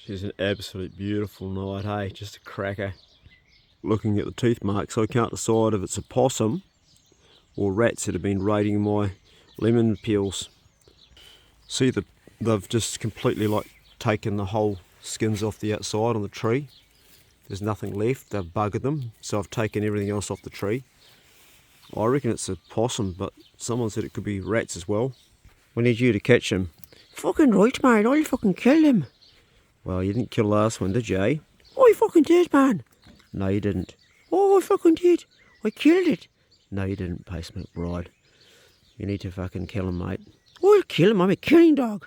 She's an absolute beautiful night, hey? Just a cracker. Looking at the tooth marks, I can't decide if it's a possum or rats that have been raiding my lemon peels. See, they've just completely taken the whole skins off the outside on the tree. There's nothing left. They've buggered them, so I've taken everything else off the tree. I reckon it's a possum, but someone said it could be rats as well. We need you to catch them. Fucking right, mate. I'll fucking kill him. Well, you didn't kill the last one, did you, eh? I fucking did, man. No, you didn't. Oh, I fucking did. I killed it. No, you didn't, Pace McBride. You need to fucking kill him, mate. I'll kill him. I'm a killing dog.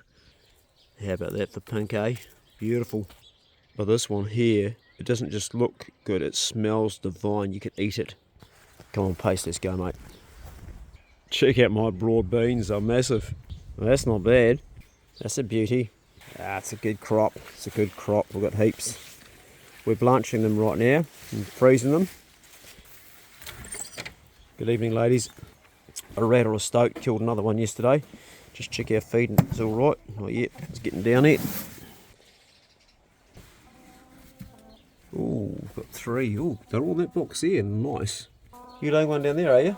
How about that for pink, eh? Beautiful. But this one here, it doesn't just look good, it smells divine. You can eat it. Come on, Pace, let's go, mate. Check out my broad beans, they're massive. Well, that's not bad. That's a beauty. It's a good crop. It's a good crop. We've got heaps. We're blanching them right now and freezing them. Good evening, ladies. A rat or a stoat killed another one yesterday. Just check our feed and it's all right. Not yet. It's getting down it. Ooh, got three. Ooh, they're all in that box here. Nice. You laying one down there, are you?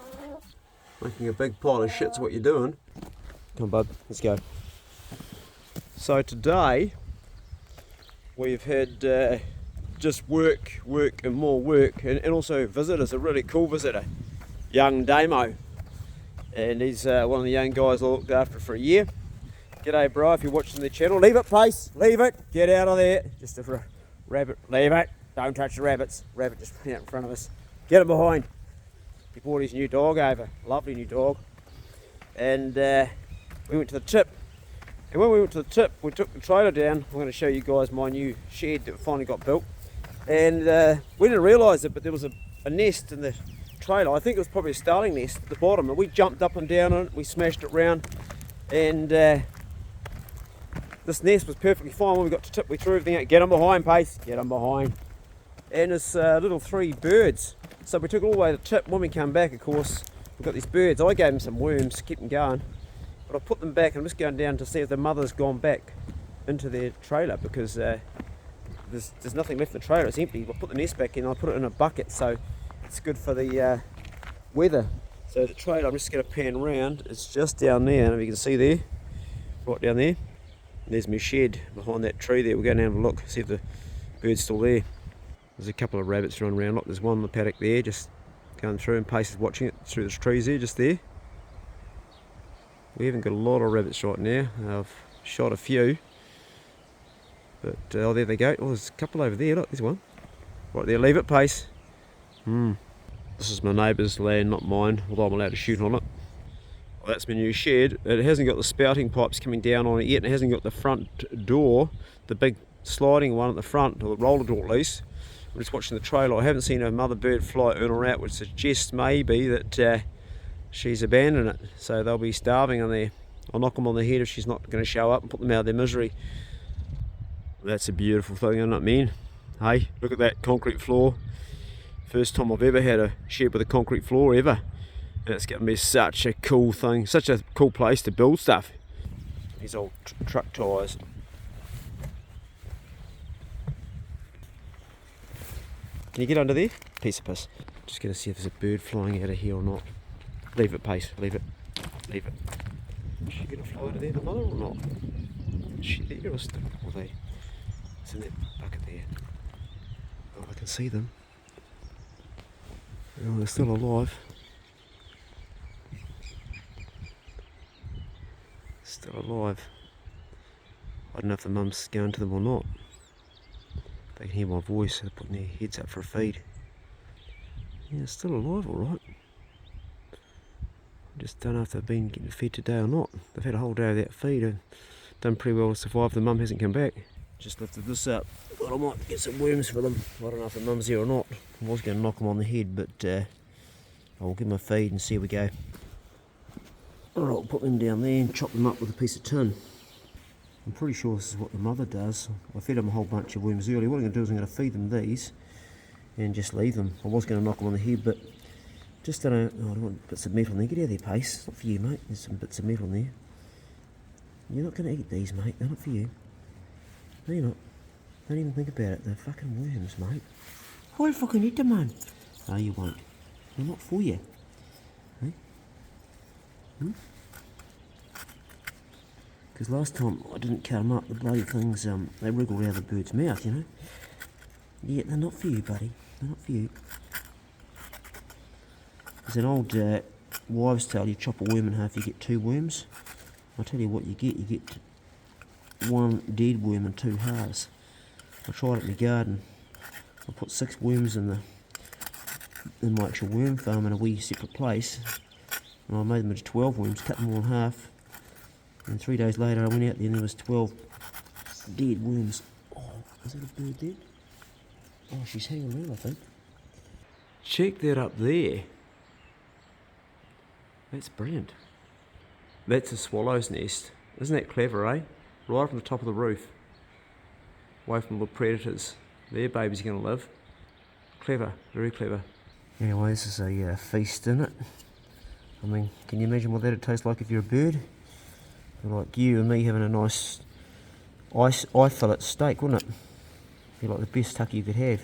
Making a big pile of shit's what you're doing. Come on, bud. Let's go. So today we've had just work and more work, and also visitors. A really cool visitor, young Damo, and he's one of the young guys I looked after for a year. G'day, bro, if you're watching the channel. Leave it, Pace. Leave it. Get out of there. Just a rabbit. Leave it. Don't touch the rabbits. Rabbit just out in front of us. Get it behind. He brought his new dog over. Lovely new dog. And we went to the tip. And when we went to the tip, we took the trailer down. I'm going to show you guys my new shed that finally got built. And we didn't realise it, but there was a nest in the trailer. I think it was probably a starling nest at the bottom. And we jumped up and down on it. We smashed it round. And this nest was perfectly fine. When we got to tip, we threw everything out. Get them behind, Pace. Get them behind. And it's little 3 birds. So we took it all the way to the tip. When we come back, of course, we've got these birds. I gave them some worms to keep them going. But I put them back, and I'm just going down to see if the mother's gone back into their trailer, because there's nothing left in the trailer. It's empty. I put the nest back in. I put it in a bucket, so it's good for the weather. So the trailer, I'm just going to pan around. It's just down there, and if you can see there, right down there. And there's my shed behind that tree there. We're going to have a look, see if the bird's still there. There's a couple of rabbits running around. Look, there's one in the paddock there, just going through, and Pace is watching it through the trees there, just there. We haven't got a lot of rabbits right now. I've shot a few. But, oh, there they go. Oh, there's a couple over there. Look, there's one. Right there, leave it, Pace. This is my neighbour's land, not mine, although I'm allowed to shoot on it. Well, that's my new shed. It hasn't got the spouting pipes coming down on it yet. It hasn't got the front door, the big sliding one at the front, or the roller door at least. I'm just watching the trailer. I haven't seen a mother bird fly in or out, which suggests maybe that she's abandoned it. So they'll be starving in there. I'll knock them on the head if she's not going to show up and put them out of their misery. That's a beautiful thing, isn't it, man? Hey, look at that concrete floor. First time I've ever had a shed with a concrete floor ever. And it's going to be such a cool thing, such a cool place to build stuff. These old truck tyres. Can you get under there? Piece of piss. Just going to see if there's a bird flying out of here or not. Leave it, Pace. Leave it. Leave it. Is she going to fly out of there, the mother, or not? Is she there or still? Are they? It's in that bucket there. Oh, I can see them. Oh, they're still alive. Still alive. I don't know if the mum's going to them or not. They can hear my voice, they're putting their heads up for a feed. Yeah, still alive, alright. Just don't know if they've been getting fed today or not. They've had a whole day without feed and done pretty well to survive. The mum hasn't come back. Just lifted this up. Thought I might get some worms for them. I don't know if the mum's here or not. I was going to knock them on the head, but I'll give them a feed and see how we go. Alright, I'll put them down there and chop them up with a piece of tin. I'm pretty sure this is what the mother does. I fed them a whole bunch of worms earlier. What I'm going to do is I'm going to feed them these and just leave them. I was going to knock them on the head, but just don't know. Oh, I don't want bits of metal in there. Get out of there, Pace. It's not for you, mate. There's some bits of metal in there. You're not going to eat these, mate. They're not for you. No, you're not. Don't even think about it. They're fucking worms, mate. I'll fucking eat them, man. No, you won't. They're not for you. Because last time I didn't cut them up, the bloody things, they wriggled out of the bird's mouth, you know. Yeah, they're not for you, buddy. They're not for you. There's an old wives' tale, you chop a worm in half, you get 2 worms. I'll tell you what you get 1 dead worm and 2 halves. I tried it in my garden. I put 6 worms in my actual worm farm in a wee separate place. And I made them into 12 worms, cut them all in half. And 3 days later I went out there and there was 12 dead worms. Oh, is that a bird there? Oh, she's hanging around, I think. Check that up there. That's brilliant. That's a swallow's nest. Isn't that clever, eh? Right from the top of the roof. Away from the predators. Their baby's going to live. Clever, very clever. Anyway, this is a feast, isn't it? I mean, can you imagine what that'd taste like if you're a bird? Like you and me having a nice eye fillet steak, wouldn't it? Be like the best tucker you could have.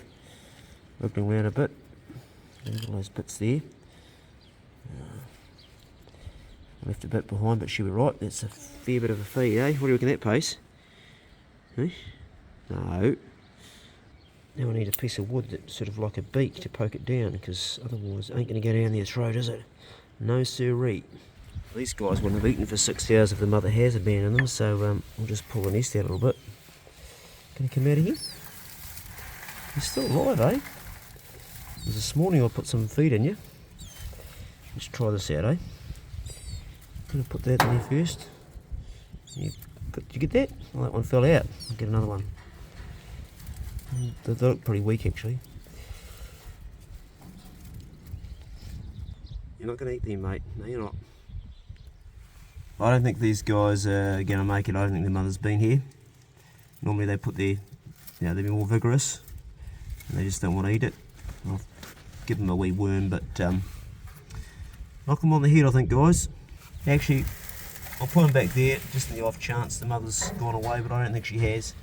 Wiggling around a bit. There's all those bits there. Left a bit behind, but she'll be right. That's a fair bit of a feed, eh? What do you reckon that pace? Eh? No. Now I need a piece of wood that's sort of like a beak to poke it down, because otherwise it ain't going to go down their throat, is it? No siree. These guys wouldn't have eaten for 6 hours if the mother has abandoned them, so we'll just pull the nest out a little bit. Can you come out of here? You're still alive, eh? This morning I put some feed in you. Let's try this out, eh? I'm going to put that in there first. Did you get that? Oh, that one fell out. I'll get another one. They look pretty weak, actually. You're not going to eat them, mate. No, you're not. I don't think these guys are going to make it. I don't think the mother's been here. Normally they put their, they'd be more vigorous. And they just don't want to eat it. I'll give them a wee worm, but knock them on the head, I think, guys. Actually, I'll put them back there, just in the off chance the mother's gone away, but I don't think she has.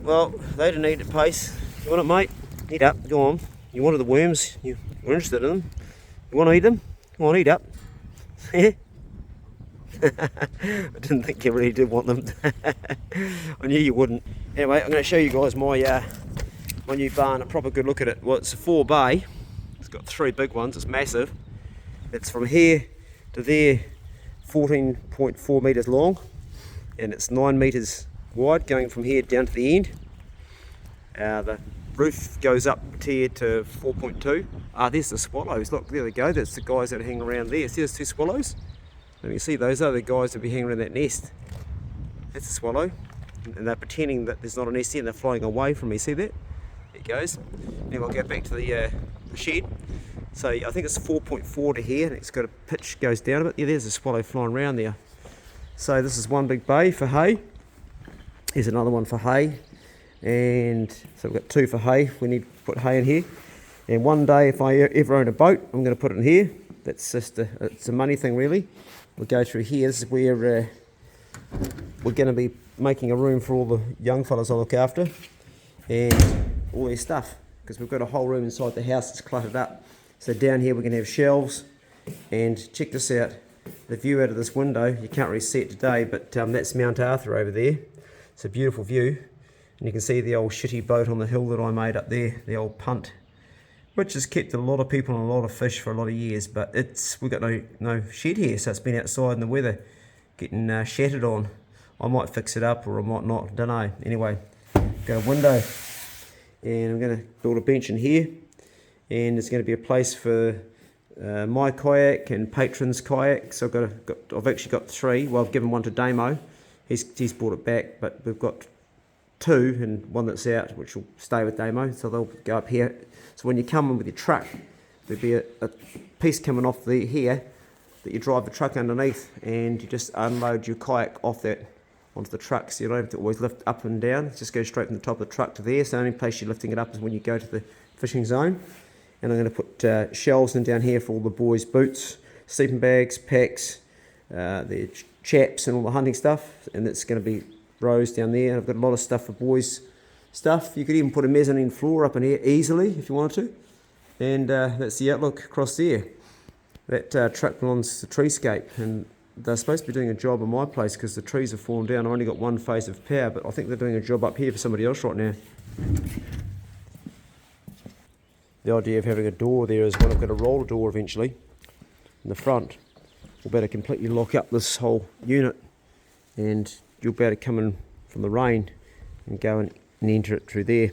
Well, they didn't eat it, Pace. You want it, mate? Eat up, go on. You wanted the worms, you were interested in them. You want to eat them? Come on, eat up. I didn't think you really did want them. I knew you wouldn't. Anyway, I'm going to show you guys my my new barn, a proper good look at it. Well, it's a 4 bay. It's got 3 big ones, it's massive. It's from here to there, 14.4 metres long, and it's 9 metres wide, going from here down to the end. The roof goes up here to 4.2. There's the swallows. Look, there they go. That's the guys that are hanging around there. See those 2 swallows? And you see those are the guys that be hanging around that nest. That's a swallow, and they're pretending that there's not a nest here, and they're flying away from me. See that? There it goes. Now I'll go back to the shed. So I think it's 4.4 to here, and it's got a pitch goes down a bit. Yeah, there's a swallow flying around there. So this is one big bay for hay. Here's another one for hay, and so we've got 2 for hay. We need to put hay in here. And one day, if I ever own a boat, I'm going to put it in here. That's just it's a money thing, really. We'll go through here. This is where we're going to be making a room for all the young fellas I look after and all their stuff, because we've got a whole room inside the house that's cluttered up. So down here we're going to have shelves, and check this out, the view out of this window, you can't really see it today, but that's Mount Arthur over there. It's a beautiful view, and you can see the old shitty boat on the hill that I made up there, the old punt, which has kept a lot of people and a lot of fish for a lot of years, but we've got no shed here, so it's been outside in the weather getting shattered on. I might fix it up or I might not, don't know. Anyway, got a window, and I'm going to build a bench in here, and there's going to be a place for my kayak and patrons' kayaks. I've actually got 3. Well, I've given one to Damo. He's brought it back, but we've got 2 and one that's out, which will stay with Damo. So they'll go up here. So when you come in with your truck, there'll be a piece coming off here that you drive the truck underneath, and you just unload your kayak off that onto the truck, so you don't have to always lift up and down. It just goes straight from the top of the truck to there. So the only place you're lifting it up is when you go to the fishing zone. And I'm going to put shelves in down here for all the boys' boots, sleeping bags, packs, their chaps and all the hunting stuff. And it's going to be rows down there. I've got a lot of stuff for boys' stuff. You could even put a mezzanine floor up in here easily if you wanted to. And that's the outlook across there. That truck belongs to Treescape, and they're supposed to be doing a job in my place because the trees have fallen down. I only got one phase of power, but I think they're doing a job up here for somebody else right now. The idea of having a door there is when I've got a roller door eventually in the front, we'll be able to completely lock up this whole unit, and you'll be able to come in from the rain and go and enter it through there.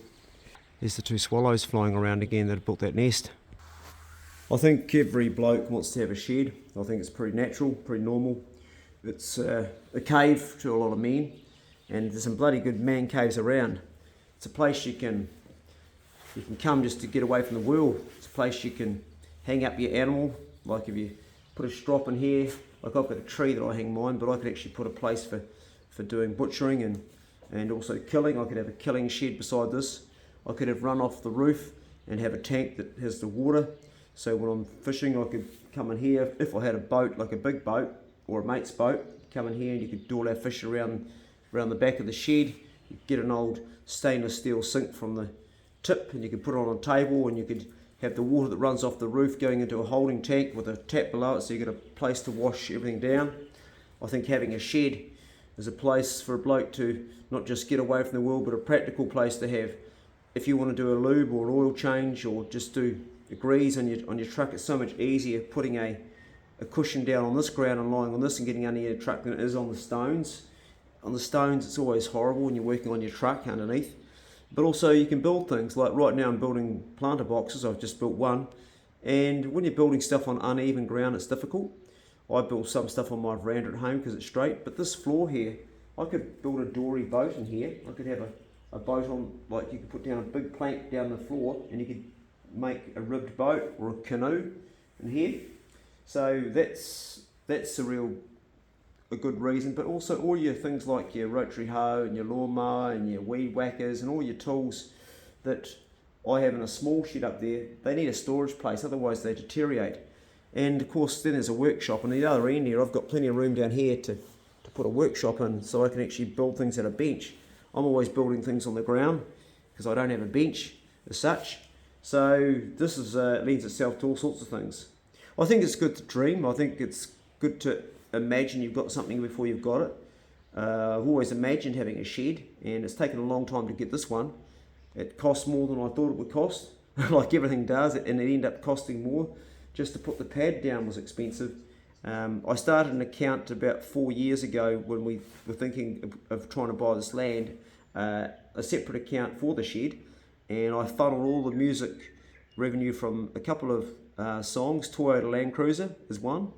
There's the two swallows flying around again that have built that nest. I think every bloke wants to have a shed. I think it's pretty natural, pretty normal. It's a cave to a lot of men, and there's some bloody good man caves around. It's a place you can come just to get away from the world. It's a place you can hang up your animal, like if you put a strop in here, like I've got a tree that I hang mine, but I could actually put a place for doing butchering and also killing. I could have a killing shed beside this. I could have run off the roof and have a tank that has the water. So when I'm fishing, I could come in here. If I had a boat, like a big boat or a mate's boat, come in here and you could do all our fish around the back of the shed. You could get an old stainless steel sink from the tip and you could put it on a table, and you could have the water that runs off the roof going into a holding tank with a tap below it, so you get a place to wash everything down. I think having a shed is a place for a bloke to not just get away from the world, but a practical place to have. If you want to do a lube or an oil change or just do a grease on your truck, it's so much easier putting a cushion down on this ground and lying on this and getting under your truck than it is on the stones. On the stones it's always horrible when you're working on your truck underneath. But also you can build things, like right now I'm building planter boxes. I've just built one, and when you're building stuff on uneven ground it's difficult. I built some stuff on my veranda at home because it's straight, but this floor here, I could build a dory boat in here. I could have a boat on, like you could put down a big plank down the floor and you could make a ribbed boat or a canoe in here. So that's a good reason. But also all your things like your rotary hoe and your lawnmower and your weed whackers and all your tools that I have in a small shed up there, they need a storage place, otherwise they deteriorate. And of course then there's a workshop, and the other end here I've got plenty of room down here to put a workshop in, so I can actually build things at a bench. I'm always building things on the ground because I don't have a bench as such. So this is lends itself to all sorts of things. I think it's good to dream. I think it's good to imagine you've got something before you've got it. I've always imagined having a shed, and it's taken a long time to get this one. It cost more than I thought it would cost, like everything does, and it ended up costing more. Just to put the pad down was expensive. I started an account about 4 years ago when we were thinking of trying to buy this land, a separate account for the shed, and I funneled all the music revenue from a couple of songs. Toyota Land Cruiser is one,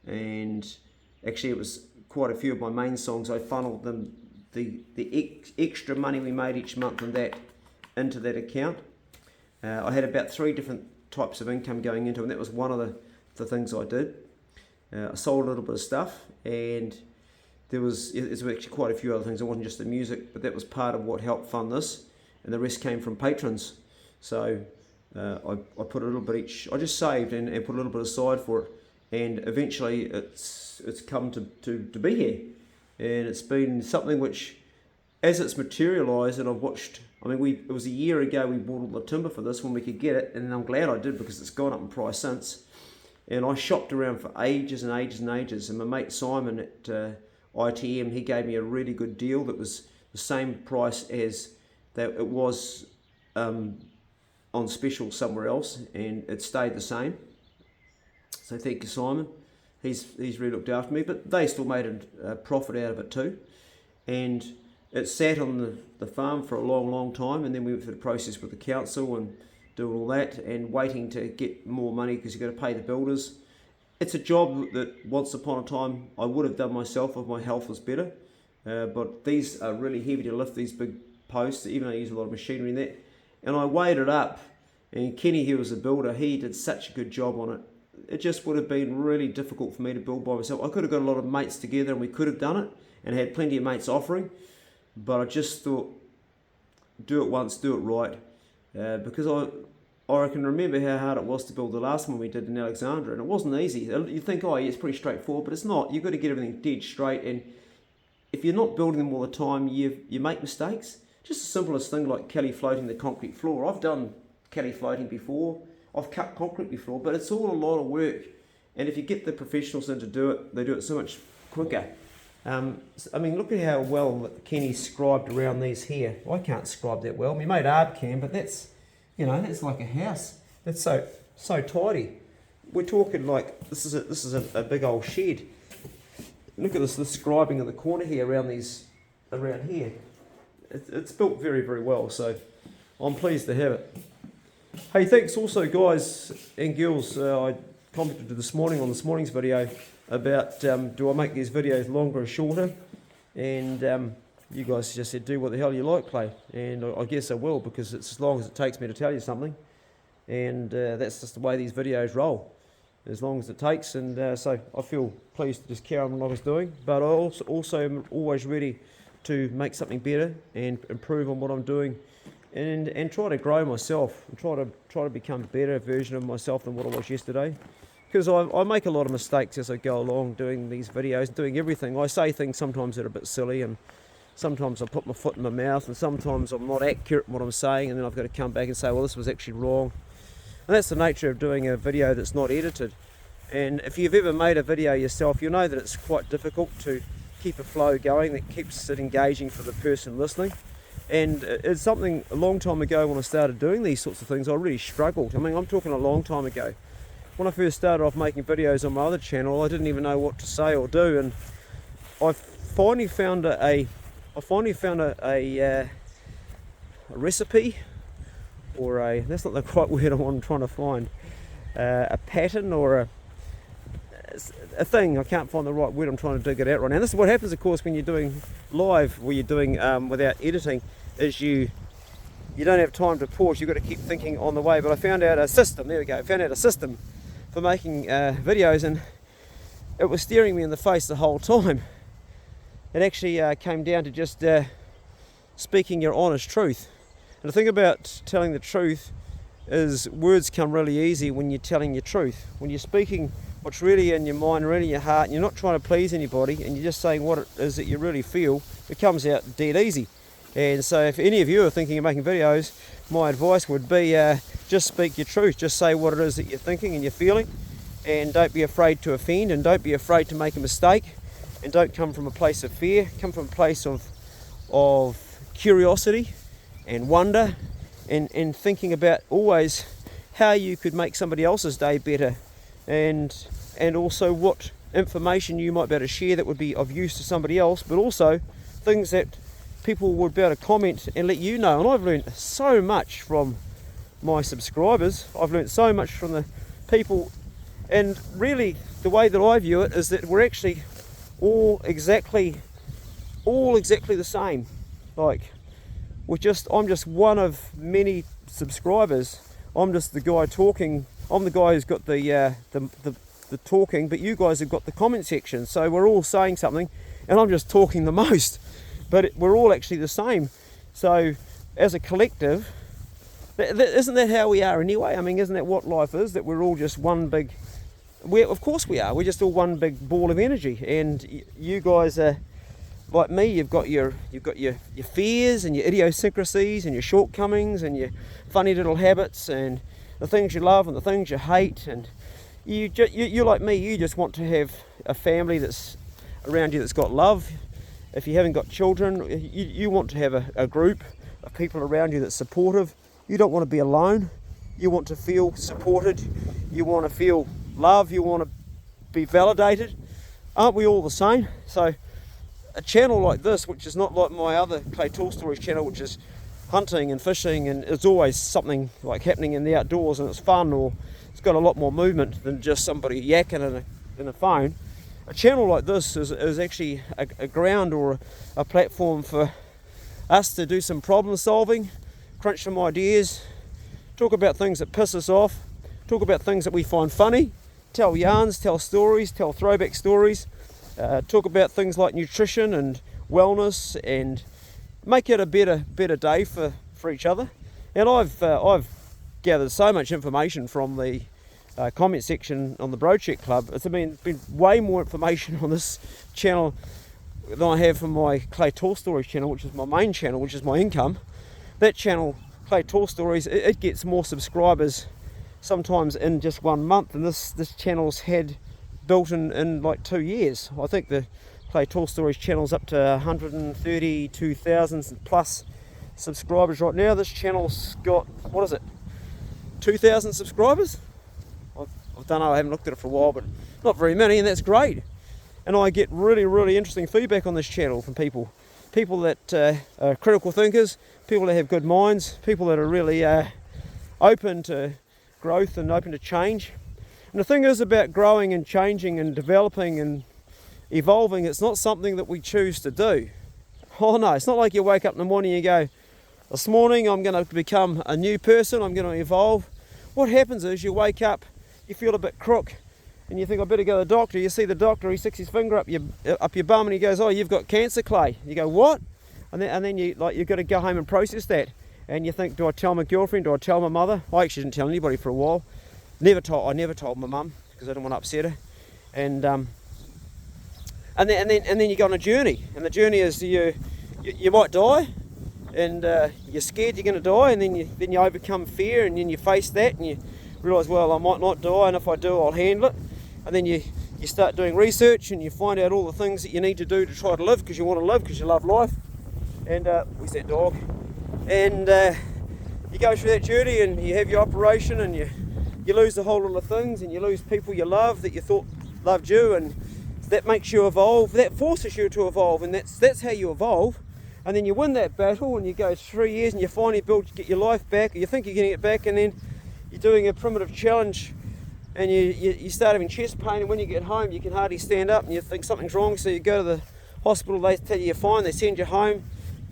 and actually it was quite a few of my main songs. I funneled them, the extra money we made each month on that, into that account. I had about 3 different types of income going into it, and that was one of the things I did. I sold a little bit of stuff, and there's actually quite a few other things. It wasn't just the music, but that was part of what helped fund this, and the rest came from patrons. So I put a little bit each. I just saved and put a little bit aside for it, and eventually it's come to be here, and it's been something which, as it's materialised, and I've watched. I mean, it was a year ago we bought all the timber for this when we could get it, and I'm glad I did because it's gone up in price since. And I shopped around for ages and ages and ages, and my mate Simon at ITM, he gave me a really good deal that was the same price as that it was on special somewhere else, and it stayed the same. So thank you, Simon. He's really looked after me, but they still made a profit out of it too. And it sat on the farm for a long time, and then we went through the process with the council and doing all that and waiting to get more money because you've got to pay the builders. It's a job that once upon a time I would have done myself if my health was better, but these are really heavy to lift, these big posts, even though I use a lot of machinery in that. And I weighed it up, and Kenny, who was a builder, he did such a good job on it. It just would have been really difficult for me to build by myself. I could have got a lot of mates together and we could have done it and had plenty of mates offering, but I just thought, do it once, do it right. Because I can remember how hard it was to build the last one we did in Alexandra, and it wasn't easy. You think, oh, yeah, it's pretty straightforward, but it's not. You've got to get everything dead straight, and if you're not building them all the time, you make mistakes. just the simplest thing like Kelly floating the concrete floor. I've done Kelly floating before, I've cut concrete before, but it's all a lot of work. And if you get the professionals in to do it, they do it so much quicker. I mean, look at how well that Kenny scribed around these here. I can't scribe that well. My mate Arb can, but that's, you know, that's like a house. That's so tidy. We're talking like this is a big old shed. Look at this scribing in the corner here around here. It's built very, very well. So I'm pleased to have it. Hey, thanks also, guys and girls. I commented this morning on this morning's video about do I make these videos longer or shorter, and you guys just said do what the hell you like, Clay, and I guess I will, because it's as long as it takes me to tell you something, and that's just the way these videos roll, as long as it takes. And so I feel pleased to just carry on what I was doing, but I also am always ready to make something better and improve on what I'm doing, and try to grow myself and try to become a better version of myself than what I was yesterday. Because I make a lot of mistakes as I go along doing these videos, doing everything. I say things sometimes that are a bit silly, and sometimes I put my foot in my mouth, and sometimes I'm not accurate in what I'm saying, and then I've got to come back and say, well, this was actually wrong. And that's the nature of doing a video that's not edited. And if you've ever made a video yourself, you'll know that it's quite difficult to keep a flow going that keeps it engaging for the person listening. And it's something a long time ago when I started doing these sorts of things, I really struggled. I mean, I'm talking a long time ago. When I first started off making videos on my other channel, I didn't even know what to say or do, and I finally found a recipe, or that's not the quite word I'm trying to find, a pattern or a thing. I can't find the right word I'm trying to dig it out right now. This is what happens, of course, when you're doing live, where you're doing without editing, is you don't have time to pause. You've got to keep thinking on the way. But I found out a system. There we go. I found out a system for making videos, and it was staring me in the face the whole time. It actually came down to just speaking your honest truth. And the thing about telling the truth is words come really easy when you're telling your truth. When you're speaking what's really in your mind, really in your heart, and you're not trying to please anybody, and you're just saying what it is that you really feel, it comes out dead easy. And so if any of you are thinking of making videos, my advice would be just speak your truth. Just say what it is that you're thinking and you're feeling, and don't be afraid to offend, and don't be afraid to make a mistake, and don't come from a place of fear. Come from a place of curiosity and wonder, and thinking about always how you could make somebody else's day better, and also what information you might be able to share that would be of use to somebody else, but also things that people would be able to comment and let you know. And I've learned so much from my subscribers. I've learned so much from the people, and really the way that I view it is that we're actually all exactly the same. Like, I'm just one of many subscribers. I'm just the guy talking. I'm the guy who's got the talking, but you guys have got the comment section. So we're all saying something, and I'm just talking the most. But we're all actually the same. So as a collective, isn't that how we are anyway? I mean, isn't that what life is? That we're all just one big... Of course we are. We're just all one big ball of energy. And you guys are like me. You've got your fears and your idiosyncrasies and your shortcomings and your funny little habits and the things you love and the things you hate. And you're like me. You just want to have a family that's around you that's got love. If you haven't got children, you want to have a group of people around you that's supportive. You don't want to be alone. You want to feel supported. You want to feel love. You want to be validated. Aren't we all the same? So a channel like this, which is not like my other Clay Tall Stories channel, which is hunting and fishing, and it's always something like happening in the outdoors, and it's fun, or it's got a lot more movement than just somebody yakking in a phone. A channel like this is actually a ground or a platform for us to do some problem solving, crunch some ideas, talk about things that piss us off, talk about things that we find funny, tell yarns, tell stories, tell throwback stories, talk about things like nutrition and wellness, and make it a better day for each other. And I've gathered so much information from the comment section on the Brocheck Club. It's been way more information on this channel than I have from my Clay Tool Stories channel, which is my main channel, which is my income. That channel, Clay Tool Stories, it gets more subscribers sometimes in just 1 month than this channel's had built in like 2 years. I think the Clay Tool Stories channel's up to 132,000 plus subscribers right now. This channel's got, what is it, 2,000 subscribers? I don't know, I haven't looked at it for a while, but not very many, and that's great. And I get really interesting feedback on this channel from people that are critical thinkers, people that have good minds, people that are really open to growth and open to change. And the thing is about growing and changing and developing and evolving, it's not something that we choose to do. Oh no, it's not like you wake up in the morning and you go, this morning I'm going to become a new person, I'm going to evolve. What happens is you wake up, you feel a bit crook, and you think, I better go to the doctor. You see the doctor, he sticks his finger up your bum and he goes, oh, you've got cancer, Clay. You go, what? And then you've got to go home and process that. And you think, do I tell my girlfriend? Do I tell my mother? I actually didn't tell anybody for a while. I never told my mum because I didn't want to upset her. And then you go on a journey, and the journey is you might die, and you're scared you're going to die, and then you overcome fear, and then you face that, and you realise, well, I might not die, and if I do, I'll handle it. And then you start doing research, and you find out all the things that you need to do to try to live, because you want to live, because you love life. And where's that dog? And you go through that journey, and you have your operation, and you lose a whole lot of things, and you lose people you love that you thought loved you, and that makes you evolve, that forces you to evolve, and that's how you evolve. And then you win that battle, and you go 3 years, and you finally get your life back, or you think you're getting it back, and then you're doing a primitive challenge, and you start having chest pain, and when you get home you can hardly stand up, and you think something's wrong, so you go to the hospital, they tell you you're fine, they send you home.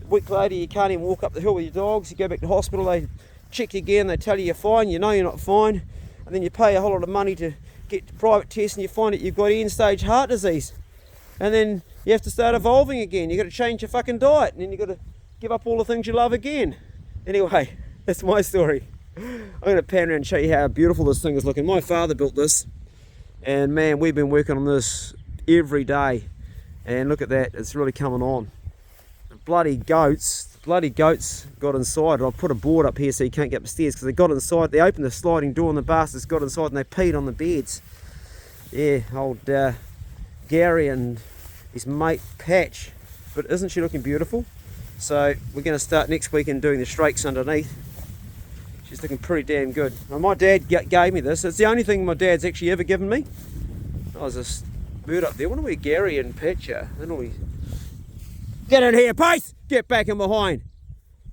A week later you can't even walk up the hill with your dogs, you go back to the hospital, they check you again, they tell you you're fine, you know you're not fine, and then you pay a whole lot of money to get private tests, and you find that you've got end-stage heart disease. And then you have to start evolving again. You've got to change your fucking diet, and then you've got to give up all the things you love again. Anyway, that's my story. I'm going to pan around and show you how beautiful this thing is looking. My father built this, and man, we've been working on this every day. And look at that, it's really coming on. The bloody goats got inside. I put a board up here so you can't get up the stairs, because they got inside, they opened the sliding door and the bastards got inside and they peed on the beds. Yeah, old Gary and his mate Patch. But isn't she looking beautiful? So we're going to start next weekend doing the strakes underneath. She's looking pretty damn good. Now, my dad gave me this. It's the only thing my dad's actually ever given me. Oh, there's this bird up there. I wonder where Gary and Patch are. Get in here, Pace! Get back in behind.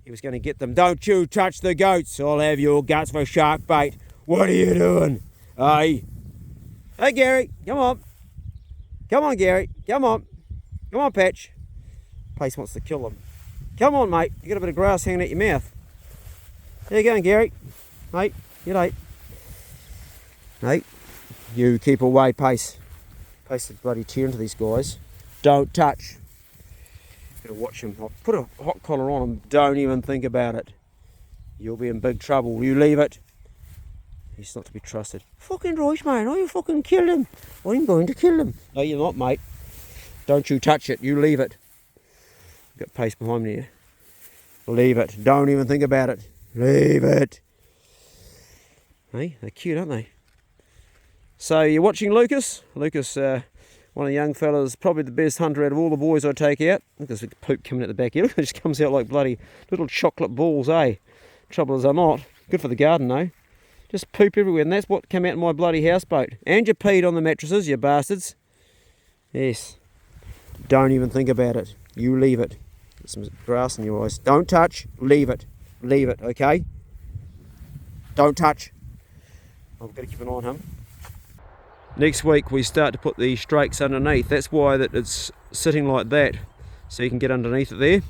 He was going to get them. Don't you touch the goats. I'll have your guts for shark bait. What are you doing? Hey, Gary, come on. Come on, Gary. Come on. Come on, Patch. Pace wants to kill him. Come on, mate. You got a bit of grass hanging out your mouth. There you go, Gary. Mate, you late. Mate, you keep away, Pace. Pace the bloody tear into these guys. Don't touch. Gotta watch him. I'll put a hot collar on him. Don't even think about it. You'll be in big trouble. You leave it. He's not to be trusted. Fucking right, mate. I fucking kill him. I'm going to kill him. No, you're not, mate. Don't you touch it. You leave it. Got Pace behind me here. Leave it. Don't even think about it. Leave it. Hey, they're cute, aren't they? So you're watching Lucas. Lucas, one of the young fellas, probably the best hunter out of all the boys I take out. Look at this poop coming out the back here. Look, it just comes out like bloody little chocolate balls, eh? Trouble is I'm not. Good for the garden, though. Just poop everywhere, and that's what came out in my bloody houseboat. And you peed on the mattresses, you bastards. Yes. Don't even think about it. You leave it. There's some grass in your eyes. Don't touch. Leave it. Leave it, okay? Don't touch. I've got to keep an eye on him. Next week we start to put the strakes underneath. That's why that it's sitting like that, so you can get underneath it there.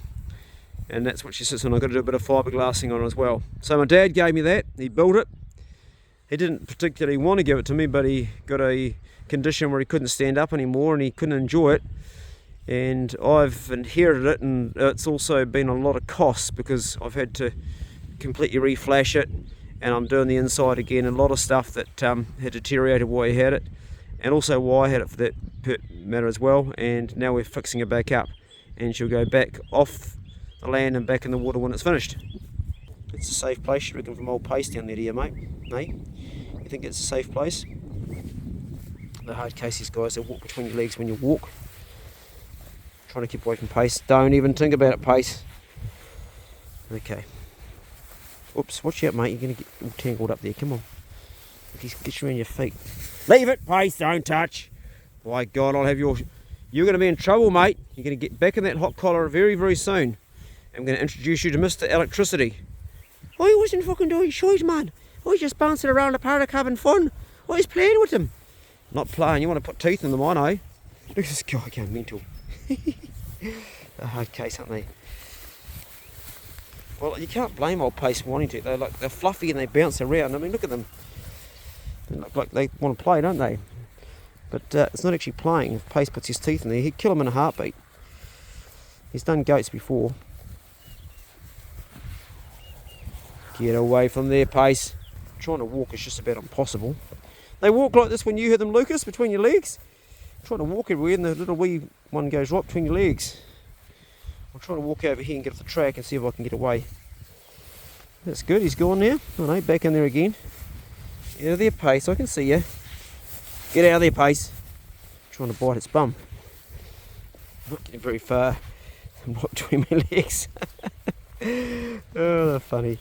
And that's what she sits on. I've got to do a bit of fiberglassing on it as well. So my dad gave me that. He built it. He didn't particularly want to give it to me, but he got a condition where he couldn't stand up anymore and he couldn't enjoy it. And I've inherited it, and it's also been a lot of costs because I've had to completely reflash it, and I'm doing the inside again, and a lot of stuff that had deteriorated while he had it. and also why I had it for that matter as well. And now we're fixing her back up, and she'll go back off the land and back in the water when it's finished. It's a safe place, you reckon, from old Pace down there, do you, mate? Hey? You think it's a safe place? The hard cases, guys, they walk between your legs when you walk. Trying to keep away from Pace. Don't even think about it, Pace. Okay. Oops, watch out, mate. You're going to get all tangled up there. Come on. Get you around your feet. Leave it, Pace. Don't touch. My God, I'll have your... You're going to be in trouble, mate. You're going to get back in that hot collar very, very soon. I'm going to introduce you to Mr. Electricity. I wasn't fucking doing shit, man. I was just bouncing around the park having fun. I was playing with him. Not playing. You want to put teeth in them, I know. Look at this guy going mental. A hard case, aren't they? Well, you can't blame old Pace for wanting to. They're fluffy and they bounce around. I mean, look at them. They look like they want to play, don't they? But it's not actually playing. If Pace puts his teeth in there, he'd kill him in a heartbeat. He's done goats before. Get away from there, Pace. Trying to walk is just about impossible. They walk like this when you hear them, Lucas, between your legs. Trying to walk everywhere and the little wee one goes right between your legs. I'm trying to walk over here and get off the track and see if I can get away. That's good, he's gone now. Oh no, back in there again. Get out of there, Pace, I can see you. Get out of there, Pace. Trying to bite its bum. Not getting very far. I'm right between my legs. Oh, they're funny.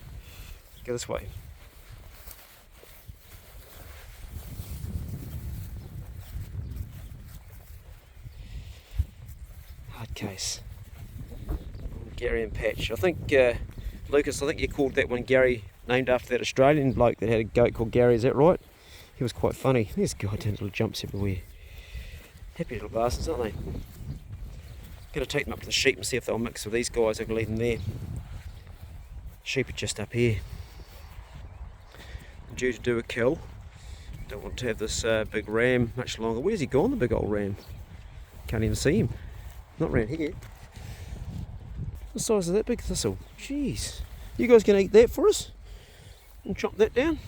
Go this way. Hard case. Gary and Patch. I think, Lucas, I think you called that one Gary, named after that Australian bloke that had a goat called Gary, is that right? He was quite funny. There's goddamn little jumps everywhere. Happy little bastards, aren't they? Going to take them up to the sheep and see if they'll mix with these guys. I can leave them there. Sheep are just up here. I'm due to do a kill. Don't want to have this big ram much longer. Where's he gone, the big old ram? Can't even see him. Not round here. The size of that big thistle. Jeez. You guys gonna eat that for us? And chop that down?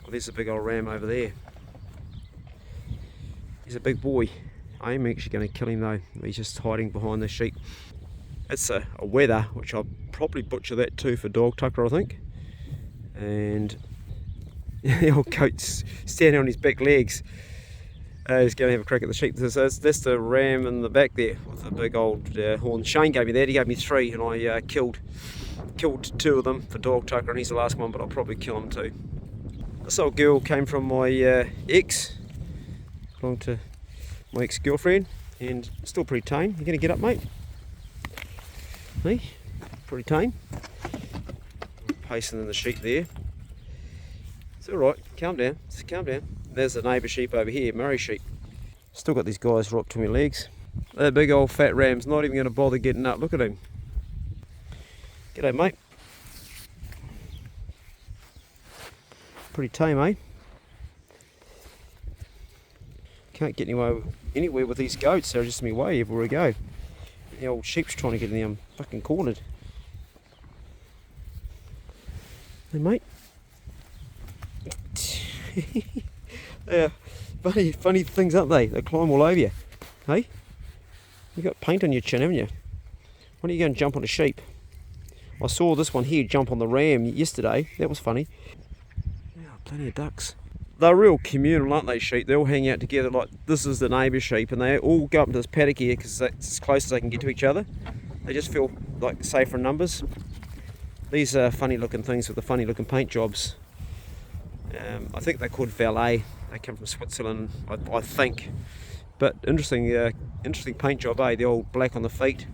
Oh, there's a big old ram over there. He's a big boy. I am actually going to kill him though. He's just hiding behind the sheep. It's a wether, which I'll probably butcher that too for dog tucker, I think. And the old goat's standing on his back legs. He's going to have a crack at the sheep. That's the ram in the back there with the big old horn. Shane gave me that. He gave me 3, and I killed 2 of them for dog tucker, and he's the last one, but I'll probably kill him too. This old girl came from my ex, belonged to my ex-girlfriend, and still pretty tame. You gonna get up, mate? Hey, pretty tame. Pacing in the sheep there. It's all right. Calm down. Just calm down. There's the neighbour sheep over here, Murray sheep. Still got these guys right between my legs. That big old fat ram's not even going to bother getting up. Look at him. G'day, mate. Pretty tame, eh? Can't get anywhere with these goats. They're just in my way everywhere I go. The old sheep's trying to get in there. I'm fucking cornered. Hey, mate. Yeah, funny things, aren't they? They climb all over you. Hey? You got paint on your chin, haven't you? Why don't you go and jump on a sheep? I saw this one here jump on the ram yesterday. That was funny. Yeah, plenty of ducks. They're real communal, aren't they, sheep? They all hang out together. Like, this is the neighbour sheep, and they all go up into this paddock here because it's as close as they can get to each other. They just feel like safer in numbers. These are funny looking things with the funny looking paint jobs. I think they're called Valet. They come from Switzerland, I think. But interesting paint job, eh? The old black on the feet.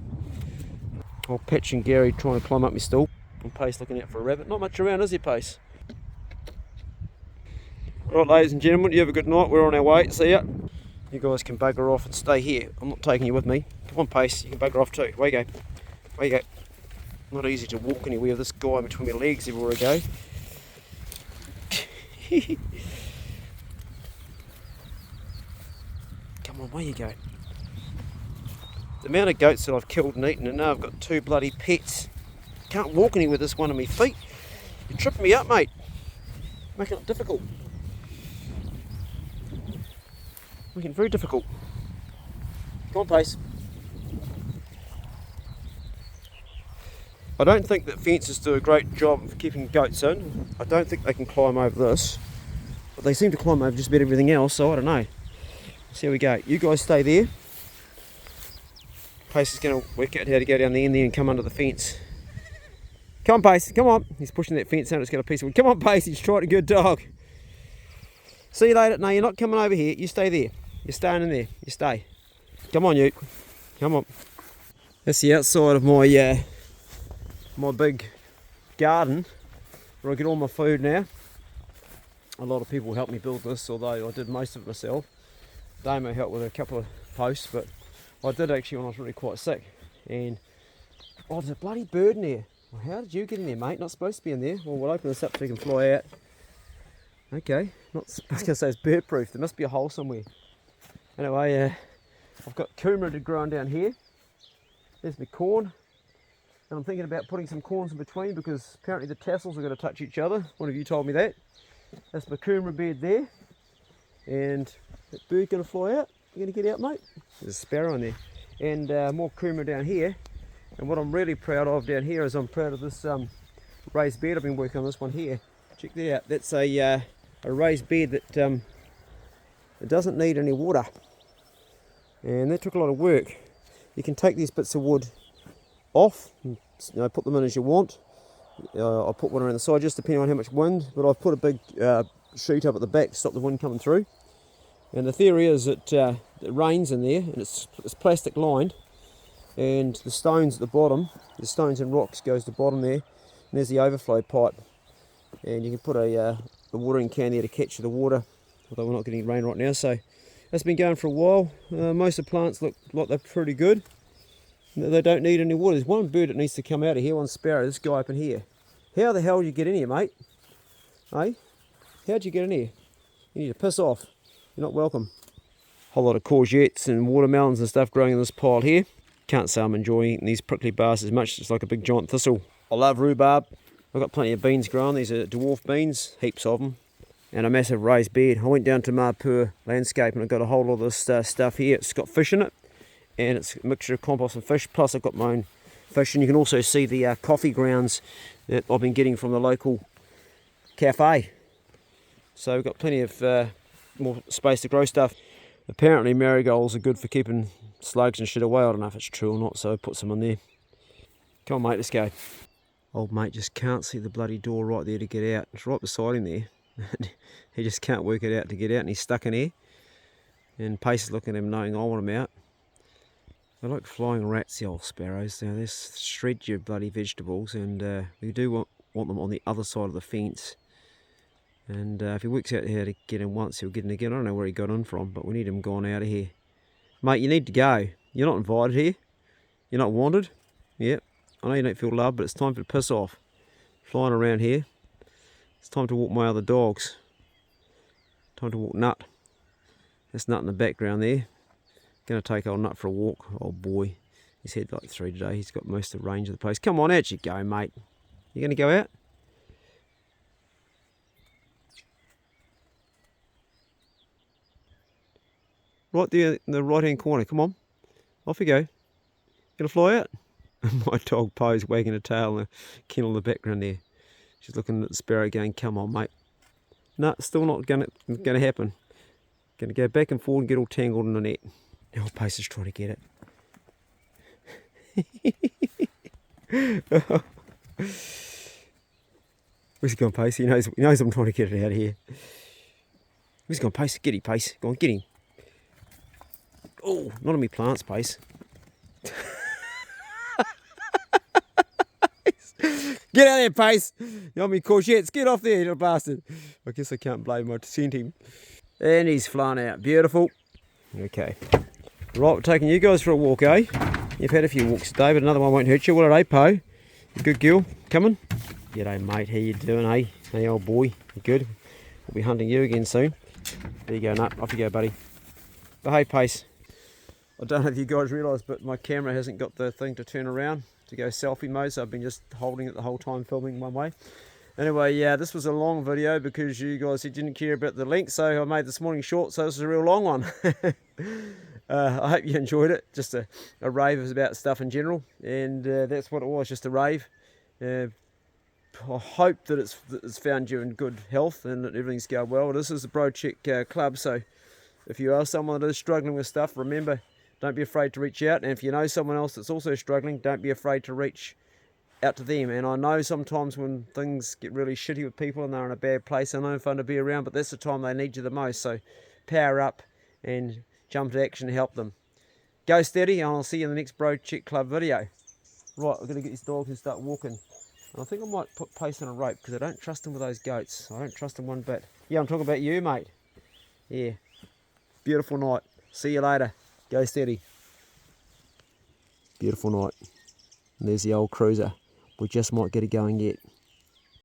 Old Patch and Gary trying to climb up my stool. And Pace looking out for a rabbit. Not much around, is there, Pace? Alright, ladies and gentlemen, you have a good night. We're on our way. See ya. You guys can bugger off and stay here. I'm not taking you with me. Come on, Pace. You can bugger off too. Away you go. Away you go. Not easy to walk anywhere with this guy between my legs everywhere I go. Come on, where you go? The amount of goats that I've killed and eaten, and now I've got 2 bloody pets. Can't walk anywhere with this one on my feet. You're tripping me up, mate. Making it difficult. Making it very difficult. Come on, Pace. I don't think that fences do a great job of keeping goats in. I don't think they can climb over this. But they seem to climb over just about everything else, so I don't know. So here we go. You guys stay there. Pace is going to work out how to go down the end there and come under the fence. Come on, Pace. Come on. He's pushing that fence out. It's got a piece of wood. Come on, Pace. He's trying to good dog. See you later. No, you're not coming over here. You stay there. You're staying in there. You stay. Come on, you. Come on. That's the outside of my my big garden where I get all my food now. A lot of people helped me build this, although I did most of it myself. Damo helped with a couple of posts, but I did actually when I was really quite sick. And oh, there's a bloody bird in there. Well, how did you get in there, mate? Not supposed to be in there. Well, we'll open this up so you can fly out. Okay, not I was going to say it's bird proof. There must be a hole somewhere. Anyway, I've got coumarid growing down here. There's my corn. And I'm thinking about putting some corns in between because apparently the tassels are going to touch each other. One of you told me that. That's my coumarid bed there. And that bird going to fly out. You going to get out, mate? There's a sparrow in there. And more coumarid down here. And what I'm really proud of down here is I'm proud of this raised bed. I've been working on this one here. Check that out. That's a raised bed that it doesn't need any water. And that took a lot of work. You can take these bits of wood off, and, put them in as you want. I'll put one around the side just depending on how much wind, but I've put a big sheet up at the back to stop the wind coming through. And the theory is that it rains in there, and it's plastic lined, and the stones at the bottom, the stones and rocks goes to the bottom there, and there's the overflow pipe, and you can put a watering can there to catch the water, although we're not getting rain right now. So that's been going for a while. Most of the plants look like they're pretty good. They don't need any water. There's one bird that needs to come out of here, one sparrow, this guy up in here. How the hell did you get in here, mate? Hey? How'd you get in here? You need to piss off. You're not welcome. Whole lot of courgettes and watermelons and stuff growing in this pile here. Can't say I'm enjoying eating these prickly bastards much. It's like a big giant thistle. I love rhubarb. I've got plenty of beans growing. These are dwarf beans, heaps of them. And a massive raised bed. I went down to Marpur Landscape and I got a whole lot of this stuff here. It's got fish in it. And it's a mixture of compost and fish, plus I've got my own fish. And you can also see the coffee grounds that I've been getting from the local cafe. So we've got plenty of more space to grow stuff. Apparently marigolds are good for keeping slugs and shit away. I don't know if it's true or not, so I put some in there. Come on, mate, let's go. Old mate just can't see the bloody door right there to get out. It's right beside him there. He just can't work it out to get out, and he's stuck in here. And Pace is looking at him knowing I want him out. They're like flying rats, the old sparrows. They shred your bloody vegetables, and we do want them on the other side of the fence. And if he works out how to get in once, he'll get in again. I don't know where he got in from, but we need him gone out of here. Mate, you need to go. You're not invited here. You're not wanted. Yep, I know you don't feel loved, but it's time for you to piss off. Flying around here. It's time to walk my other dogs. Time to walk Nut. There's Nut in the background there. Going to take old Nut for a walk. Old boy. He's had like 3 today. He's got most of the range of the place. Come on, out you go, mate. You going to go out? Right there in the right hand corner. Come on. Off you go. Going to fly out? My dog Poe's wagging a tail in the kennel in the background there. She's looking at the sparrow going, come on, mate. No, still not going to happen. Going to go back and forward and get all tangled in the net. Now Pace is trying to get it. Where's he gone, Pace? He knows I'm trying to get it out of here. Where's he gone, Pace? Get him, Pace. Go on, get him. Oh, not on me plants, Pace. Get out there, Pace. You want me courgettes? Get off there, you little bastard. I guess I can't blame him. I sent him. And he's flown out. Beautiful. Okay. Right, we're taking you guys for a walk, eh? You've had a few walks today, but another one won't hurt you. What a Poe? You good girl? Coming? G'day, mate. How you doing, eh? Hey, old boy. You good? We'll be hunting you again soon. There you go, Nut. Off you go, buddy. But hey, Pace. I don't know if you guys realise, but my camera hasn't got the thing to turn around to go selfie mode, so I've been just holding it the whole time, filming one way. Anyway, yeah, this was a long video because you guys didn't care about the length, so I made this morning short, so this is a real long one. I hope you enjoyed it. Just a rave about stuff in general, and that's what it was, just a rave. I hope that it's found you in good health and that everything's going well. This is the Broadcheck Club, so if you are someone that is struggling with stuff, remember, don't be afraid to reach out. And if you know someone else that's also struggling, don't be afraid to reach out to them. And I know sometimes when things get really shitty with people and they're in a bad place, they're no fun to be around, but that's the time they need you the most. So power up and jump to action to help them. Go steady, and I'll see you in the next Broadcheck Club video. Right, we're going to get these dogs and start walking. And I think I might put Pace on a rope because I don't trust him with those goats. I don't trust him one bit. Yeah, I'm talking about you, mate. Yeah. Beautiful night. See you later. Go steady. Beautiful night. And there's the old cruiser. We just might get it going yet.